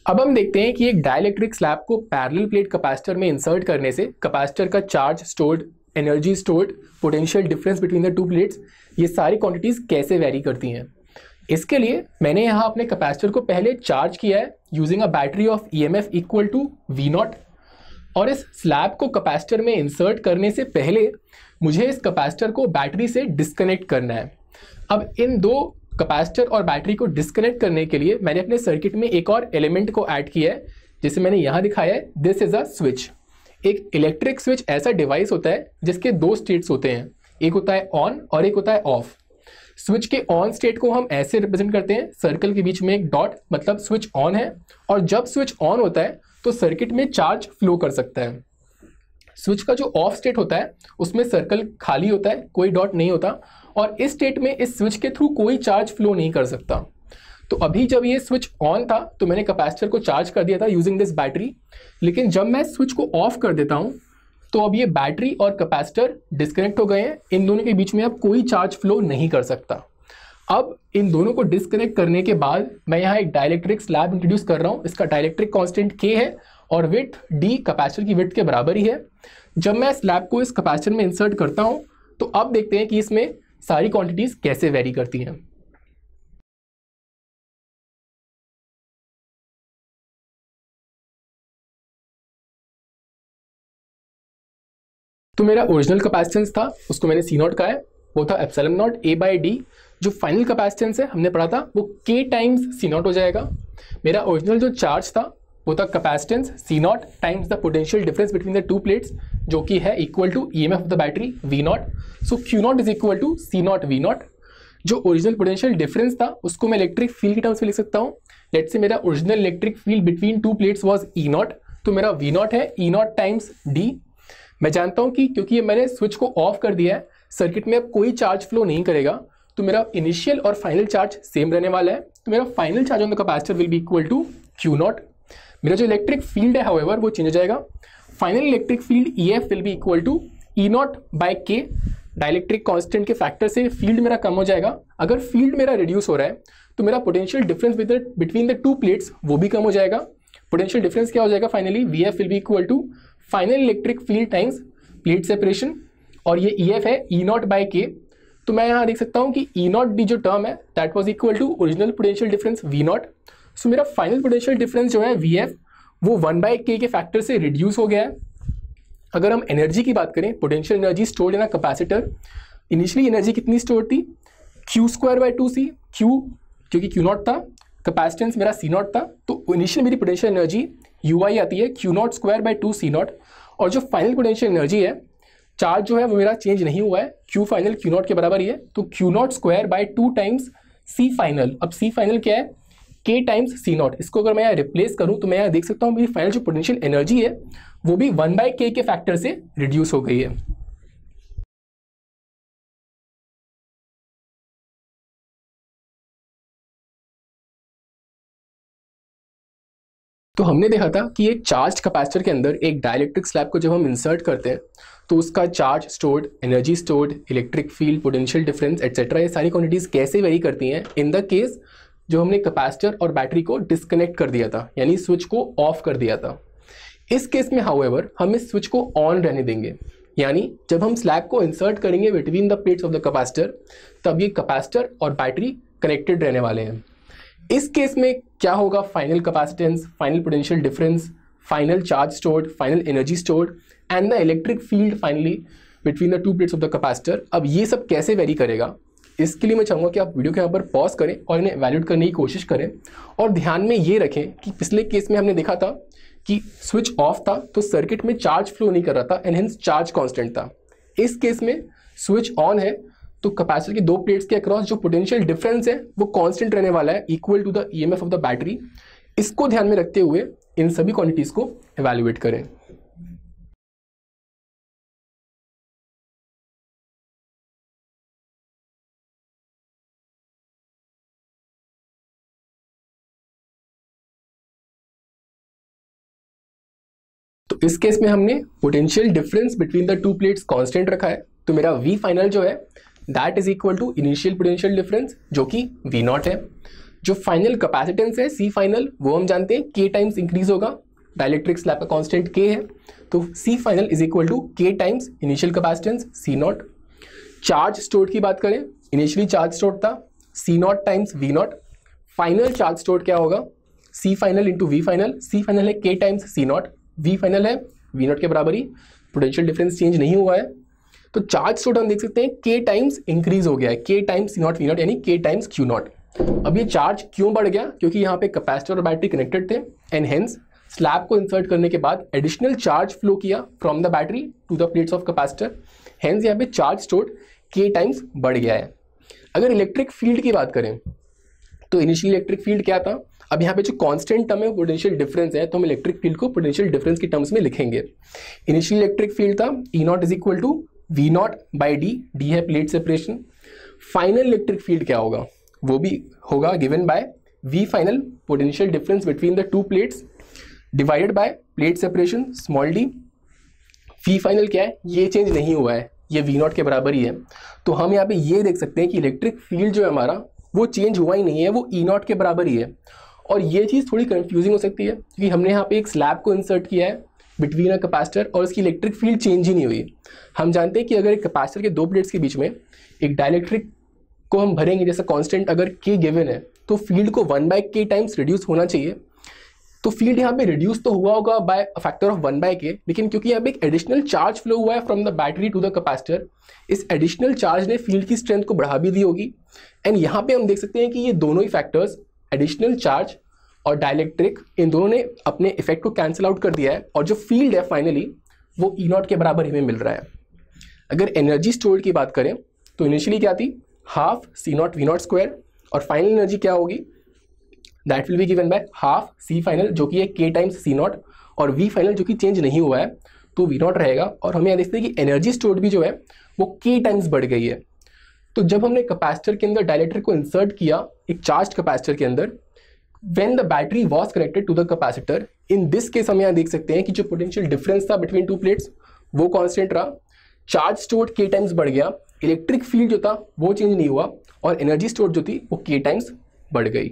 अब हम देखते हैं कि एक डाइलेक्ट्रिक स्लैब को पैरेलल प्लेट कैपेसिटर में इंसर्ट करने से कैपेसिटर का charge stored, energy stored, potential difference between the two plates, ये सारी क्वांटिटीज कैसे वेरी करती हैं। इसके लिए मैंने यहाँ अपने कैपेसिटर को पहले चार्ज किया है using a battery of EMF equal to V0, और इस स्लैब को कैपेसिटर में इंसर्ट करने से पहले मुझे इस कैपेसिटर को बैटरी से डिस्कनेक्ट करना है। अब इन दो कैपेसिटर और बैटरी को डिस्कनेक्ट करने के लिए मैंने अपने सर्किट में एक और एलिमेंट को ऐड किया है, जिसे मैंने यहाँ दिखाया है। This is a switch. एक इलेक्ट्रिक स्विच ऐसा डिवाइस होता है जिसके दो स्टेट्स होते हैं, एक होता है ऑन और एक होता है ऑफ। स्विच के ऑन स्टेट को हम ऐसे रिप्रेजेंट करते हैं, सर्कल के बीच में एक डॉट, मतलब स्विच ऑन है, और जब स्विच ऑन होता है तो सर्किट में चार्ज फ्लो कर सकता है। स्विच का जो ऑफ स्टेट होता है उसमें सर्कल खाली होता है, कोई डॉट नहीं होता, और इस स्टेट में इस स्विच के थ्रू कोई चार्ज फ्लो नहीं कर सकता। तो अभी जब ये स्विच ऑन था तो मैंने कैपेसिटर को चार्ज कर दिया था यूजिंग दिस बैटरी, लेकिन जब मैं स्विच को ऑफ कर देता हूं तो अब ये बैटरी और कैपेसिटर डिस्कनेक्ट हो गए हैं। इन दोनों के बीच में अब कोई चार्ज फ्लो नहीं कर सकता। अब इन दोनों को डिस्कनेक्ट करने के बाद मैं यहाँ एक डाइलेक्ट्रिक स्लैब इंट्रोड्यूस कर रहा हूँ। इसका डाइलेक्ट्रिक कांस्टेंट K है और विड्थ D कैपेसिटर की विड्थ के बराबर ही है। जब मैं स्लैब को इस कैपेसिटर में इंसर्ट करता हूँ तो अब देखते हैं कि इसमें सारी क्वांटिटीज कैसे वेरी करती हैं। तो मेरा ओरिजिनल कैपेसिटेंस था, उसको मैंने C0 कहा है, वो था एप्सिलॉन नॉट A/D। जो फाइनल कैपेसिटेंस है हमने पढ़ा था वो K टाइम्स C0 हो जाएगा। मेरा ओरिजिनल जो चार्ज था वो था capacitance C0 times the potential difference between the two plates, जो कि है equal to EMF of the battery V0। So Q0 is equal to C0 V0। जो ओरिजिनल पोटेंशियल डिफरेंस था उसको मैं इलेक्ट्रिक फील्ड के टर्म्स में लिख सकता हूँ। लेट्स से मेरा original electric field between two plates was E0, तो मेरा V0 है E0 टाइम्स D। मैं जानता हूं कि क्योंकि ये मैंने स्विच को ऑफ कर दिया है, सर्किट में अब कोई चार्ज फ्लो नहीं करेगा, तो मेरा इनिशियल और फाइनल चार्ज सेम रहने वाला है। तो मेरा final charge on the capacitor will be equal to Q0। मेरा जो इलेक्ट्रिक फील्ड है हाउएवर वो चेंज हो जाएगा। Final electric field EF will be equal to E0 by K। Dielectric constant के फैक्टर से फील्ड मेरा कम हो जाएगा। अगर फील्ड मेरा रिड्यूस हो रहा है तो मेरा potential difference between the two plates वो भी कम हो जाएगा। पोटेंशियल डिफरेंस क्या हो जाएगा finally, VF will be equal to final electric field times plate separation, और ये EF है E0 बाय K। तो मैं यहाँ देख सकता हूँ कि E0D जो टर्म है that was equal to original potential difference V0। So मेरा फाइनल पोटेंशियल डिफरेंस जो है VF वो 1/K के फैक्टर से रिड्यूस हो गया है। अगर हम एनर्जी की बात करें, potential energy stored in a capacitor, initially energy कितनी स्टोर थी, Q²/2C। Q क्योंकि Q0 था, कैपेसिटेंस मेरा C0 था, तो इनिशियल मेरी पोटेंशियल एनर्जी UI आती है Q0²/2C0। और जो फाइनल पोटेंशियल एनर्जी है, चार्ज जो है वो मेरा चेंज नहीं हुआ है, Q फाइनल Q0 के बराबर ही है, तो Q0²/2 टाइम्स C फाइनल। अब C फाइनल क्या है, K टाइम्स C0। इसको अगर मैं यहाँ रिप्लेस करूँ तो मैं यहाँ देख सकता हूँ मेरी फाइनल जो पोटेंशियल एनर्जी है वो भी 1/K के फैक्टर से रिड्यूस हो गई है। तो हमने देखा था कि एक चार्ज कैपेसिटर के अंदर एक डाइलेक्ट्रिक स्लैब को जब हम इंसर्ट करते हैं तो उसका charge stored, energy stored, electric field, potential difference etcetera, ये सारी क्वांटिटीज कैसे वेरी करती हैं इन द केस जो हमने कैपेसिटर और बैटरी को डिस्कनेक्ट कर दिया था, यानी स्विच को ऑफ कर दिया था। इस केस में हाउएवर हम इस स्विच को ऑन रहने देंगे, यानी जब हम स्लैब को इंसर्ट करेंगे between the plates of the capacitor तब ये कैपेसिटर और बैटरी कनेक्टेड रहने वाले हैं। इस केस में क्या होगा, final capacitance, final potential difference, final charge stored, final energy stored and the electric field finally between the two plates of the capacitor, अब ये सब कैसे वेरी करेगा। इसके लिए मैं चाहूँगा कि आप वीडियो के यहाँ पर पॉज करें और इन्हें वैल्यूट करने की कोशिश करें, और ध्यान में ये रखें कि पिछले केस में हमने देखा था कि स्विच ऑफ था तो सर्किट में चार्ज फ्लो नहीं कर रहा था एंड हेंस चार्ज कांस्टेंट था। इस केस में स्विच ऑन है तो कैपेसिटर की दो प्लेट्स के अक्रॉस जो पोटेंशियल डिफरेंस है वो कांस्टेंट रहने वाला है, equal to the EMF of the battery. इसको ध्यान में रखते हुए इन सभी क्वांटिटीज को इवैल्यूएट करें। तो इस केस में हमने potential difference between the two plates constant रखा है, तो मेरा V फाइनल जो है that is equal to initial potential difference जो कि V0 है। जो फाइनल कैपेसिटेंस है सी फाइनल, वो हम जानते हैं के टाइम्स इंक्रीज होगा, डाइलेक्ट्रिक स्लैब का कांस्टेंट के है, तो C final is equal to K times initial capacitance C nought. Charge stored की बात करें, इनिशियली चार्ज स्टोर्ड था C nought times V nought, final charge stored क्या होगा C final into V final, C final है K times C not, V final है V nought के बराबर ही, पोटेंशियल डिफरेंस चेंज नहीं हुआ है, तो चार्ज स्टोर्ड हम देख सकते हैं के टाइम्स इंक्रीज हो गया है, K times C not V naught यानी के टाइम्स क्यू नॉट। अब ये चार्ज क्यों बढ़ गया, क्योंकि यहाँ पे कैपेसिटर और बैटरी कनेक्टेड थे एंड हेंस स्लैब को इंसर्ट करने के बाद एडिशनल चार्ज फ्लो किया from the battery to the plates of capacitor, hence यहाँ पे चार्ज स्टोर्ड के टाइम्स बढ़ गया है। अगर इलेक्ट्रिक फील्ड की बात करें तो इनिशियल इलेक्ट्रिक फील्ड क्या था, अब यहाँ पे जो कांस्टेंट टर्म है पोटेंशियल डिफरेंस है, तो हम इलेक्ट्रिक फील्ड को पोटेंशियल डिफरेंस की टर्म्स में लिखेंगे। इनिशियल इलेक्ट्रिक फील्ड था E nought is equal to V nought by D, D है plate separation. Final electric field क्या होगा, वो भी होगा given by V final potential difference between the two plates divided by plate separation small D. V final क्या है, ये change नहीं हुआ है, ये वी नॉट के बराबर ही है, तो हम यहाँ पे ये देख सकते हैं कि इलेक्ट्रिक फील्ड जो है हमारा वो चेंज हुआ ही नहीं है, वो ई नॉट के बराबर ही है। और ये चीज़ थोड़ी कंफ्यूजिंग हो सकती है क्योंकि हमने यहाँ पे एक स्लैब को इंसर्ट किया है बिटवीन अ कैपेसिटर और इसकी इलेक्ट्रिक फील्ड चेंज ही नहीं हुई। हम जानते हैं कि अगर एक कैपेसिटर के दो प्लेट्स के बीच में एक डाइलेक्ट्रिक को हम भरेंगे, जैसा कांस्टेंट अगर के गिवन है, तो फील्ड को 1/k टाइम्स रिड्यूस होना चाहिए। तो फील्ड यहाँ पे रिड्यूस तो हुआ होगा बाय फैक्टर ऑफ 1/k, लेकिन क्योंकि यहाँ पे एक एडिशनल चार्ज फ्लो हुआ है from the battery to the capacitor, इस एडिशनल चार्ज ने फील्ड की स्ट्रेंथ को बढ़ा भी दी होगी। एंड यहाँ पे हम देख सकते हैं कि ये दोनों ही फैक्टर्स एडिशनल चार्ज और डाइलेक्ट्रिक, इन दोनों ने अपने इफेक्ट को कैंसिल आउट कर दिया है और जो फील्ड है फाइनली वो ई नॉट के बराबर हमें मिल रहा है। अगर एनर्जी स्टोर्ड की बात करें तो इनिशियली क्या थी half C not V naught square, और फाइनल एनर्जी क्या होगी that will be given by half C final जो कि है के टाइम्स सी नॉट, और वी फाइनल जो कि चेंज नहीं हुआ है तो वी नॉट रहेगा। और हमें यहाँ देखते हैं कि एनर्जी स्टोर्ड भी जो है वो के टाइम्स बढ़ गई है। तो जब हमने कैपेसिटर के अंदर डाइलेक्ट्रिक को इंसर्ट किया एक चार्ज कैपेसिटर के अंदर, when the battery was connected to the capacitor, in this case हम यहाँ देख सकते हैं कि जो पोटेंशियल डिफरेंस था बिटवीन टू प्लेट्स वो कांस्टेंट रहा, चार्ज स्टोर्ड के टाइम्स बढ़ गया, इलेक्ट्रिक फील्ड जो था वो चेंज नहीं हुआ और एनर्जी स्टोर्ड जो थी वो के टाइम्स बढ़ गई।